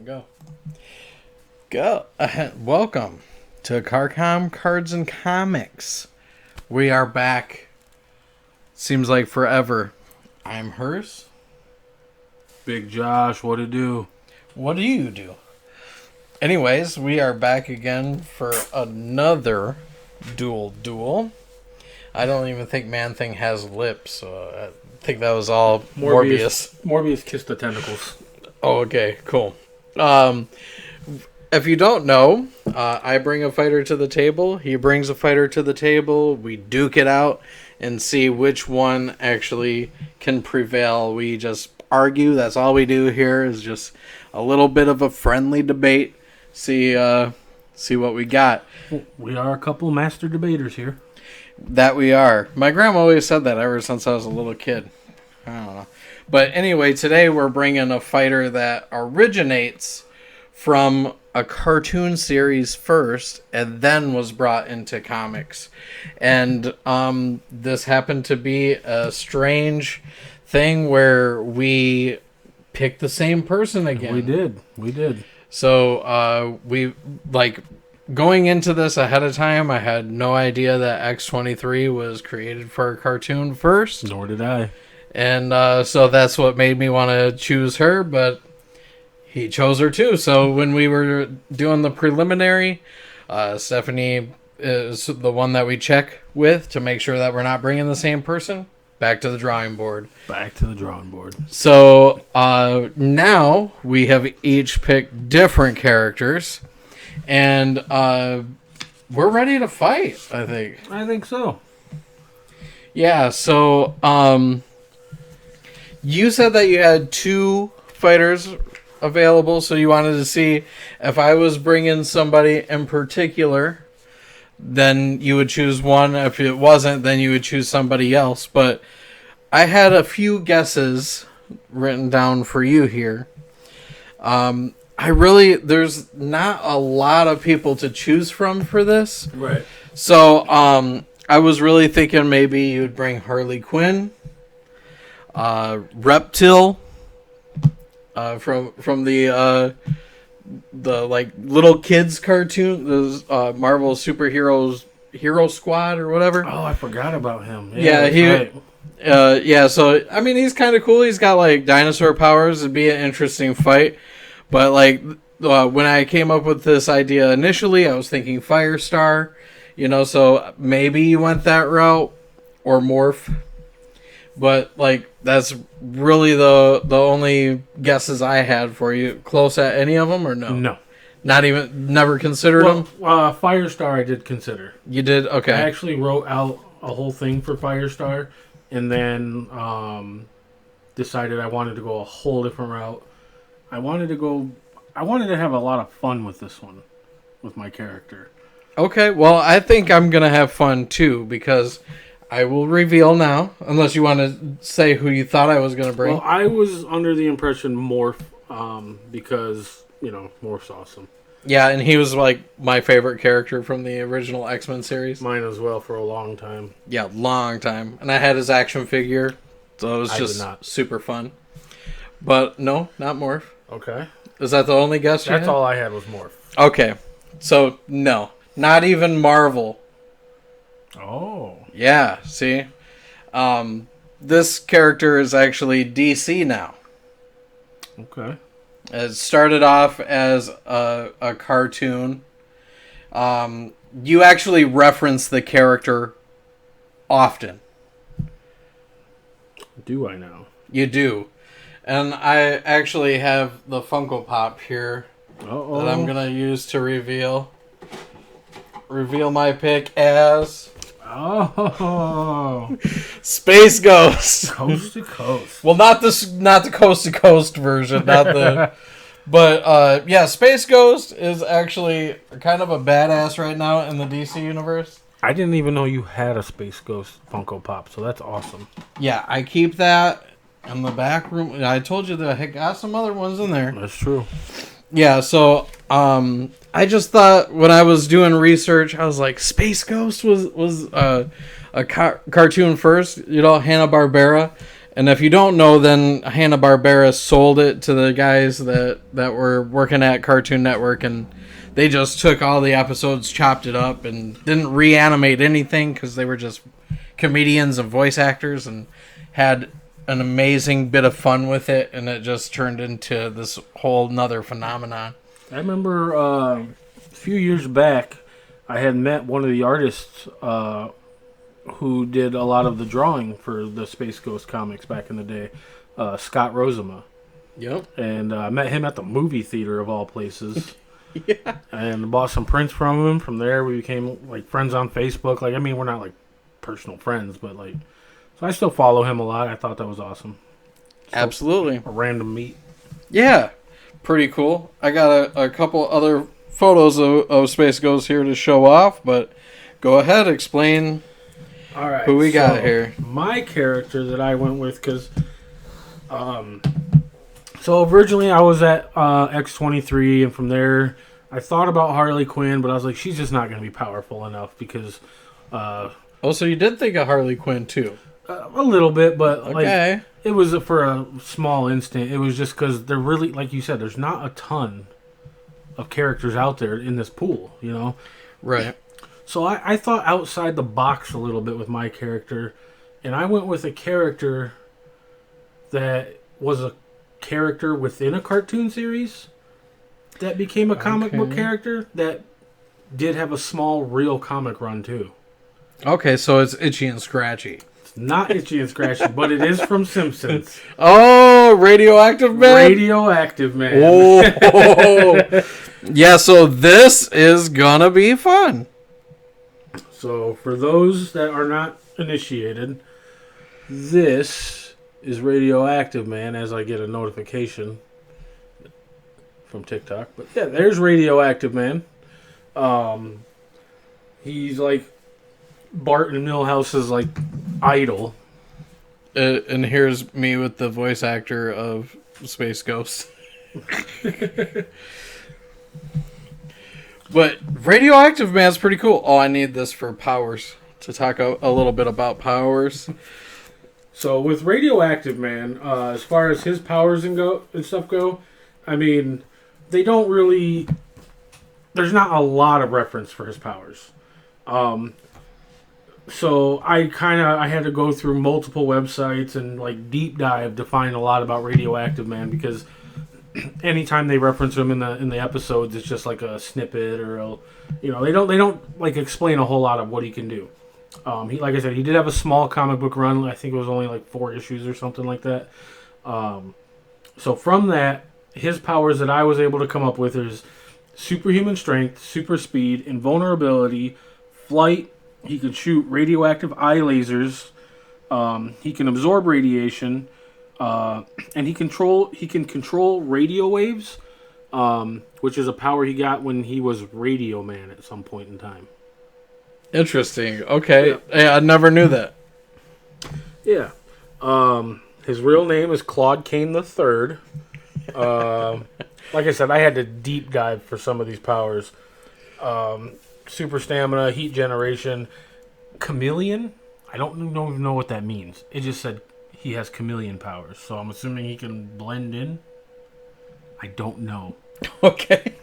Go. Welcome to Karkom Cards and Comics. We are back. Seems like forever. I'm Hearse. Big Josh, what it do? What do you do? Anyways, we are back again for another Dual Duel. I don't even think Man-Thing has lips, so I think that was all Morbius. Morbius kissed the tentacles. Oh, okay, cool. If you don't know, I bring a fighter to the table. He brings a fighter to the table. We duke it out and see which one actually can prevail. We just argue. That's all we do here is just a little bit of a friendly debate. See what we got. We are a couple master debaters here. That we are. My grandma always said that ever since I was a little kid. I don't know. But anyway, today we're bringing a fighter that originates from a cartoon series first and then was brought into comics. And this happened to be a strange thing where we picked the same person again. We did. So we, like, going into this ahead of time, I had no idea that X-23 was created for a cartoon first. Nor did I. And so that's what made me want to choose her, but he chose her too. So when we were doing the preliminary, Stephanie is the one that we check with to make sure that we're not bringing the same person. Back to the drawing board. So now we have each picked different characters, and we're ready to fight, I think. I think so. Yeah, so you said that you had two fighters available, so you wanted to see if I was bringing somebody in particular, then you would choose one. If it wasn't, then you would choose somebody else. But I had a few guesses written down for you here. There's not a lot of people to choose from for this. Right. So I was really thinking maybe you'd bring Harley Quinn, Reptile, from the like little kids cartoon, the Marvel Superheroes Hero Squad or whatever. Oh, I forgot about him. Yeah, so I mean he's kind of cool. He's got like dinosaur powers. It'd be an interesting fight. But like when I came up with this idea initially, I was thinking Firestar, so maybe you went that route or Morph. But like that's really the only guesses I had for you. Close at any of them or no? No. Never considered them? Firestar I did consider. You did? Okay. I actually wrote out a whole thing for Firestar and then decided I wanted to go a whole different route. I wanted to have a lot of fun with this one, with my character. Okay, well, I think I'm going to have fun too, because I will reveal now, unless you want to say who you thought I was going to bring. Well, I was under the impression Morph, because, Morph's awesome. Yeah, and he was like my favorite character from the original X-Men series. Mine as well for a long time. Yeah, long time. And I had his action figure, so it was just super fun. But no, not Morph. Okay. Is that the only guess you had? That's all I had was Morph. Okay. So, no. Not even Marvel. Oh. Yeah, see? This character is actually DC now. Okay. It started off as a cartoon. You actually reference the character often. Do I now? You do. And I actually have the Funko Pop here that I'm going to use to reveal my pick as... Oh, Space Ghost, Coast to Coast. Well, not the Coast to Coast version, but yeah, Space Ghost is actually kind of a badass right now in the DC universe. I didn't even know you had a Space Ghost Funko Pop, so that's awesome. Yeah, I keep that in the back room. I told you that I got some other ones in there. That's true. Yeah, so I just thought when I was doing research, I was like, Space Ghost was a cartoon first, Hanna-Barbera, And if you don't know, then Hanna-Barbera sold it to the guys that were working at Cartoon Network, and they just took all the episodes, chopped it up, and didn't reanimate anything because they were just comedians and voice actors, and had an amazing bit of fun with it, and it just turned into this whole nother phenomenon. I remember a few years back, I had met one of the artists who did a lot of the drawing for the Space Ghost comics back in the day, Scott Rosema. Yep. And I met him at the movie theater of all places. Yeah. And bought some prints from him. From there, we became like friends on Facebook. Like, I mean, we're not like personal friends, but like, so I still follow him a lot. I thought that was awesome. So, Absolutely. a random meet. Yeah. Pretty cool. I got a couple other photos of Space Ghost here to show off, but go ahead, explain. All right, who we got here. My character that I went with, because so originally I was at X-23, and from there I thought about Harley Quinn, but I was like, she's just not going to be powerful enough because so you did think of Harley Quinn too? A little bit, but Okay. like, it was for a small instant. It was just because they're really, like you said, there's not a ton of characters out there in this pool, you know? Right. So I thought outside the box a little bit with my character, and I went with a character that was a character within a cartoon series that became a comic book character that did have a small real comic run too. Okay, so it's Itchy and Scratchy. It's not Itchy and Scratchy, but it is from Simpsons. Oh, Radioactive Man? Radioactive Man. Oh, yeah, so this is gonna be fun. So, for those that are not initiated, this is Radioactive Man, as I get a notification from TikTok. But yeah, there's Radioactive Man. He's like Bart and Milhouse's like idol. And here's me with the voice actor of Space Ghost. But Radioactive Man's pretty cool. Oh, I need this for powers. To talk a little bit about powers. So with Radioactive Man, as far as his powers and stuff go, I mean, they don't really. There's not a lot of reference for his powers. So I had to go through multiple websites and like deep dive to find a lot about Radioactive Man, because anytime they reference him in the episodes, it's just like a snippet or they don't like explain a whole lot of what he can do. He, like I said, he did have a small comic book run. I think it was only like 4 issues or something like that. So from that, his powers that I was able to come up with is superhuman strength, super speed, invulnerability, flight. He could shoot radioactive eye lasers. He can absorb radiation. And he can control radio waves, which is a power he got when he was Radio Man at some point in time. Interesting. Okay. Yeah, I never knew that. Yeah. His real name is Claude Kane III. Like I said, I had to deep dive for some of these powers. Super stamina, heat generation, chameleon. I don't know what that means. It just said he has chameleon powers, so I'm assuming he can blend in. I don't know. Okay.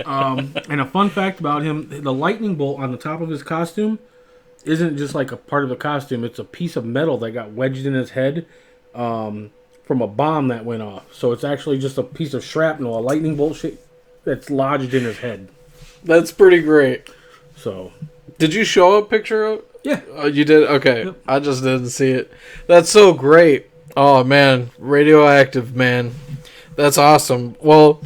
And a fun fact about him, the lightning bolt on the top of his costume isn't just like a part of the costume. It's a piece of metal that got wedged in his head from a bomb that went off. So it's actually just a piece of shrapnel, a lightning bolt that's lodged in his head. That's pretty great. So, did you show a picture of? Yeah. Oh, you did? Okay. Yep. I just didn't see it. That's so great. Oh, man. Radioactive Man. That's awesome. Well,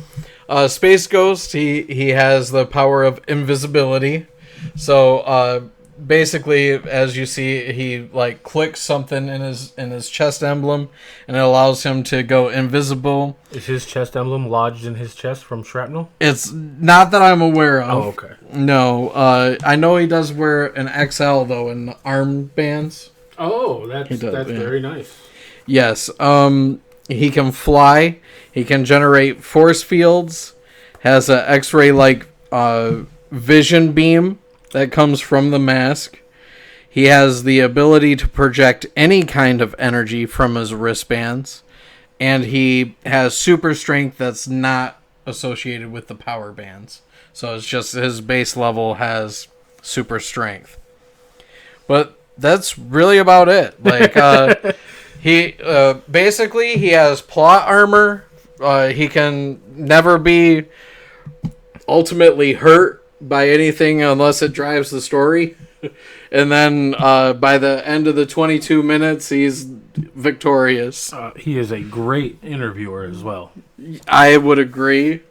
Space Ghost, he has the power of invisibility. So, basically, as you see, he like clicks something in his chest emblem, and it allows him to go invisible. Is his chest emblem lodged in his chest from shrapnel? It's not that I'm aware of. Oh, okay. No, I know he does wear an XL though in the armbands. Oh, that's yeah. very nice. Yes. He can fly. He can generate force fields. Has a X-ray like vision beam that comes from the mask. He has the ability to project any kind of energy from his wristbands, and he has super strength that's not associated with the power bands. So it's just his base level has super strength. But that's really about it. Like he basically he has plot armor. He can never be ultimately hurt by anything unless it drives the story. And then by the end of the 22 minutes, he's victorious. He is a great interviewer as well. I would agree.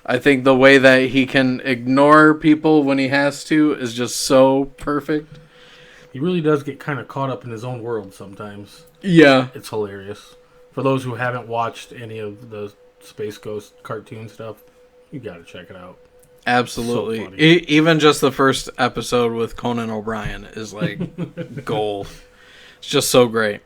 I think the way that he can ignore people when he has to is just so perfect. He really does get kind of caught up in his own world sometimes. Yeah. It's hilarious. For those who haven't watched any of the Space Ghost cartoon stuff, you got to check it out. Absolutely. So Even just the first episode with Conan O'Brien is like gold. It's just so great.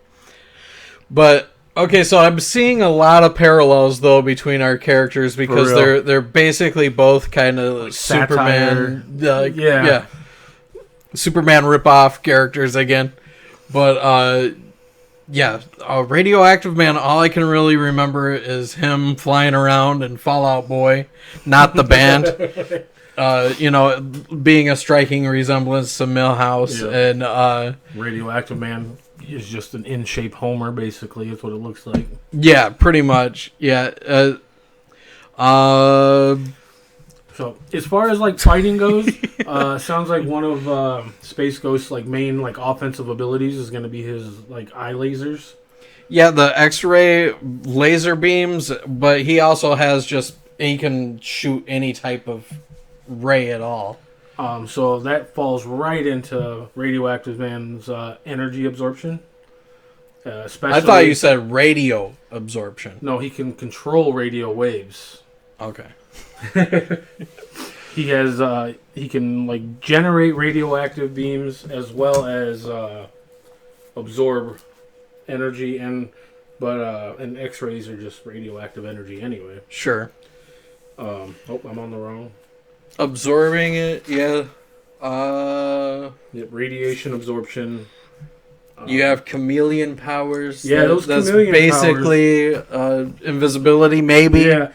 But okay, so I'm seeing a lot of parallels though between our characters because they're basically both kind of like Superman. Yeah. Superman ripoff characters again. But Radioactive Man, all I can really remember is him flying around in Fallout Boy, not the band. Being a striking resemblance to Millhouse. And Radioactive Man is just an in-shape Homer, basically, is what it looks like. Yeah, pretty much. Yeah. So, as far as, like, fighting goes, sounds like one of Space Ghost's, like, main, like, offensive abilities is going to be his, like, eye lasers. Yeah, the X-ray laser beams, but he also has he can shoot any type of ray at all. So that falls right into Radioactive Man's energy absorption. Especially, I thought you said radio absorption. No, he can control radio waves. Okay. He can like generate radioactive beams as well as absorb energy and X-rays are just radioactive energy anyway. Sure. I'm on the wrong. Absorbing it, yeah. Radiation absorption. You have chameleon powers. Yeah, those chameleon basically invisibility, maybe. Yeah.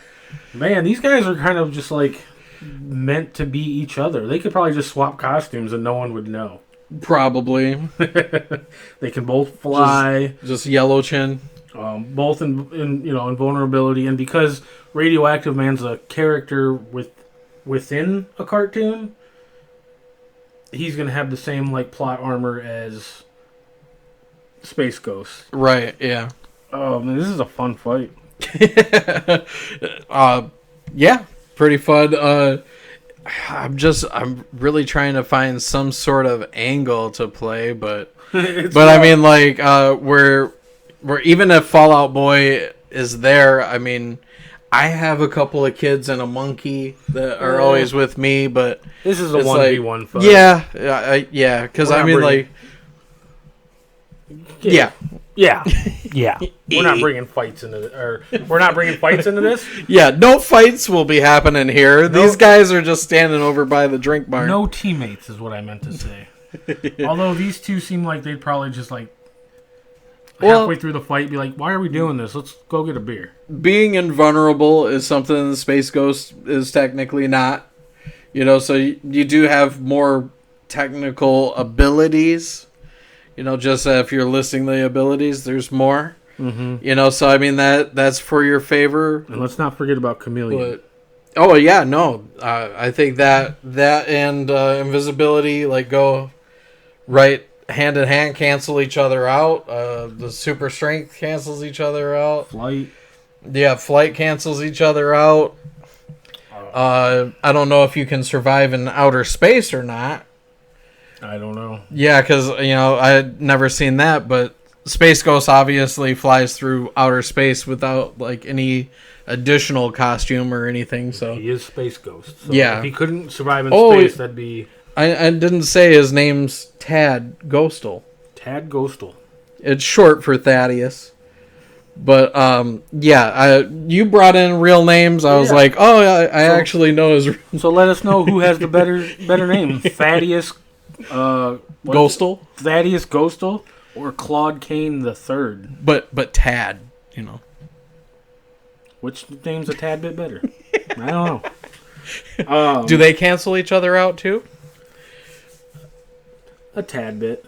Man, these guys are kind of just like meant to be each other. They could probably just swap costumes and no one would know. Probably. They can both fly. Just yellow chin. Both in invulnerability, and because Radioactive Man's a character within a cartoon, he's gonna have the same like plot armor as Space Ghost. Right. Yeah. Oh man, this is a fun fight. Yeah, pretty fun. I'm really trying to find some sort of angle to play, but I mean, like, where even if Fallout Boy is there, I mean, I have a couple of kids and a monkey that are always with me, but this is a 1v1 fight. Yeah, because I mean, like, yeah. We're not bringing fights into this. Yeah, no fights will be happening here. These guys are just standing over by the drink bar. No teammates is what I meant to say. Although these two seem like they'd probably just like halfway through the fight be like, "Why are we doing this? Let's go get a beer." Being invulnerable is something the Space Ghost is technically not. So you do have more technical abilities. Just if you're listing the abilities, there's more. Mm-hmm. So I mean that's for your favor. And let's not forget about Chameleon. I think that and invisibility like go right hand in hand, cancel each other out. The super strength cancels each other out. Flight cancels each other out. I don't know if you can survive in outer space or not. I don't know. Yeah, because, I had never seen that, but Space Ghost obviously flies through outer space without, like, any additional costume or anything, so... He is Space Ghost. So yeah. If he couldn't survive in space, that'd be... I didn't say his name's Tad Ghostal. Tad Ghostal. It's short for Thaddeus. But, you brought in real names. I was like, I actually know his... So let us know who has the better name. Thaddeus Ghostal? Thaddeus Ghostal or Claude Kane the Third. But Tad, you know. Which name's a tad bit better? I don't know. Do they cancel each other out too? A tad bit.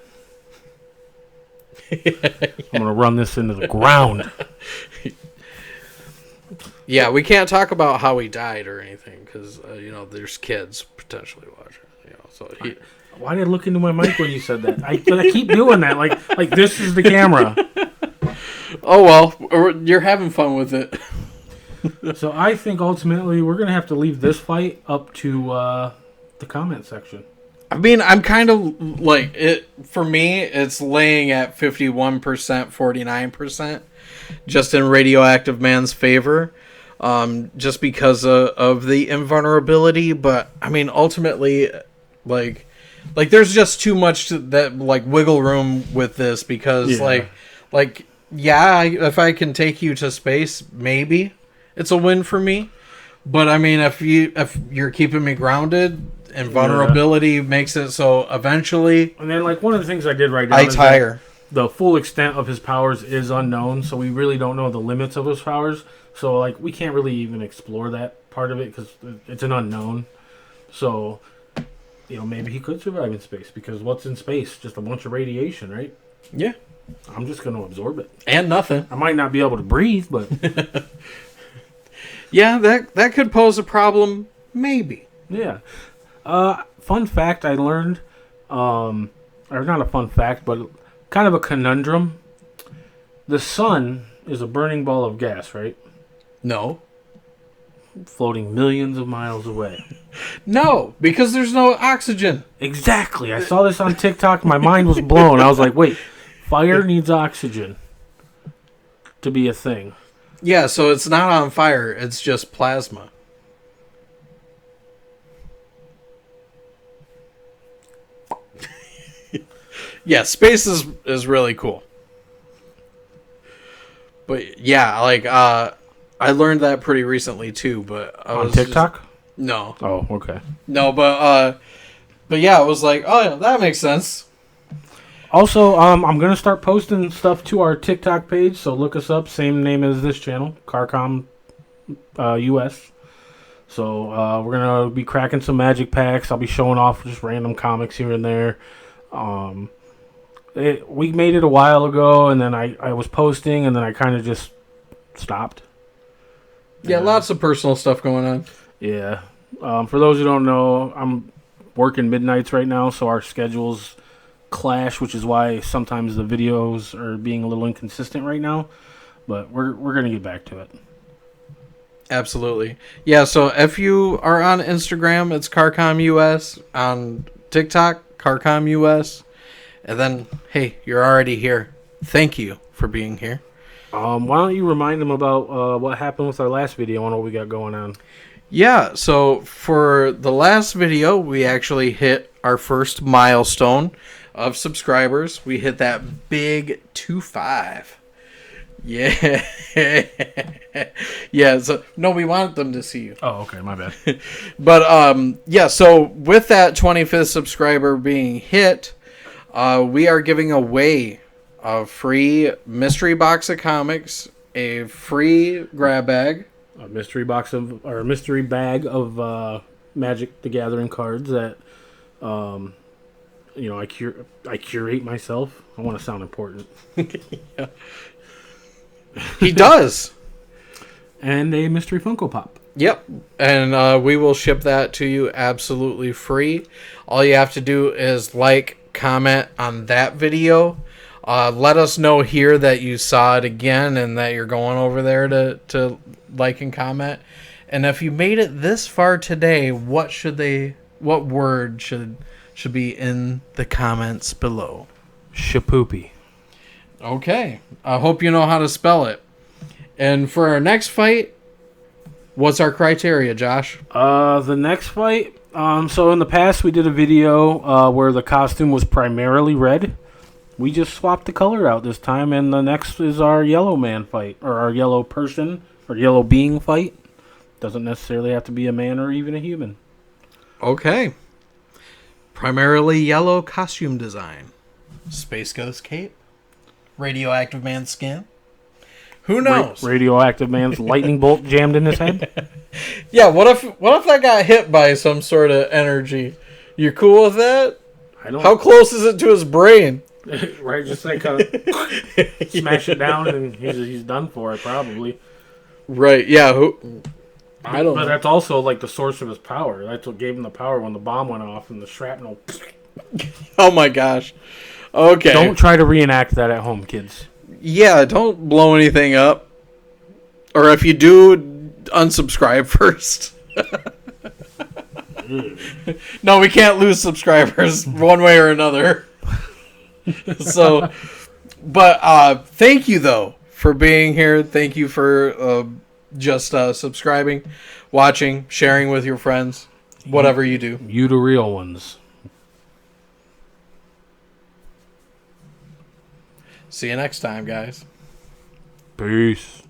I'm gonna run this into the ground. Yeah, we can't talk about how he died or anything because there's kids potentially watching. Why did I look into my mic when you said that? I keep doing that. Like this is the camera. Oh well, you're having fun with it. So I think ultimately we're gonna have to leave this fight up to the comment section. I mean, I'm kind of like it. For me, it's laying at 51%, 49%, just in Radioactive Man's favor, just because of the invulnerability. But I mean, ultimately, like there's just too much that wiggle room with this because if I can take you to space, maybe it's a win for me. But I mean, if you're keeping me grounded. And vulnerability makes it so eventually. And then, one of the things I did write down I tire. The full extent of his powers is unknown, so we really don't know the limits of his powers. So, we can't really even explore that part of it because it's an unknown. So, maybe he could survive in space because what's in space? Just a bunch of radiation, right? Yeah. I'm just going to absorb it. And nothing. I might not be able to breathe, but... Yeah, that could pose a problem, maybe. Yeah. Fun fact I learned, or not a fun fact, but kind of a conundrum. The sun is a burning ball of gas, right? No. Floating millions of miles away. No, because there's no oxygen. Exactly. I saw this on TikTok. My mind was blown. I was like, wait, fire needs oxygen to be a thing. Yeah, so it's not on fire. It's just plasma. Yeah, space is really cool. But yeah, I learned that pretty recently too. But on TikTok? No. Oh, okay. No, but yeah, I was like, oh yeah, that makes sense. Also, I'm gonna start posting stuff to our TikTok page, so look us up. Same name as this channel, Karkom-US. So we're gonna be cracking some magic packs. I'll be showing off just random comics here and there. We made it a while ago, and then I was posting, and then I kind of just stopped. Yeah, lots of personal stuff going on. Yeah. For those who don't know, I'm working midnights right now, so our schedules clash, which is why sometimes the videos are being a little inconsistent right now. But we're going to get back to it. Absolutely. Yeah, so if you are on Instagram, it's Karkom-US. On TikTok, Karkom-US. And then, hey, you're already here. Thank you for being here. Why don't you remind them about what happened with our last video and what we got going on? Yeah, so for the last video, we actually hit our first milestone of subscribers. We hit that big 2.5. Yeah. Yeah, so no, we wanted them to see you. Oh, okay, my bad. But yeah, so with that 25th subscriber being hit, we are giving away a free mystery box of comics, a free grab bag, a mystery bag of Magic the Gathering cards that I curate myself. I want to sound important. Yeah. He does. And a mystery Funko Pop. Yep. And we will ship that to you absolutely free. All you have to do is comment on that video. Let us know here that you saw it again and that you're going over there to like and comment. And if you made it this far today, what word should be in the comments below? Shapoopy. Okay. I hope you know how to spell it. And for our next fight, what's our criteria, Josh? The next fight, so in the past we did a video where the costume was primarily red. We just swapped the color out this time, and the next is our yellow man fight, or our yellow person, or yellow being fight. Doesn't necessarily have to be a man or even a human. Okay. Primarily yellow costume design. Space Ghost cape. Radioactive Man skin. Who knows? Radioactive Man's lightning bolt jammed in his head. Yeah, what if that got hit by some sort of energy? You cool with that? I don't. How close is it to his brain? Right, just like smash it down and he's done for it probably. Right, yeah. I don't know. But that's also like the source of his power. That's what gave him the power when the bomb went off and the shrapnel. Oh my gosh. Okay. Don't try to reenact that at home, kids. Yeah, don't blow anything up. Or if you do, unsubscribe first. No, we can't lose subscribers one way or another. So, but thank you though for being here. Thank you for just subscribing, watching, sharing with your friends, whatever you do. You the real ones. See you next time, guys. Peace.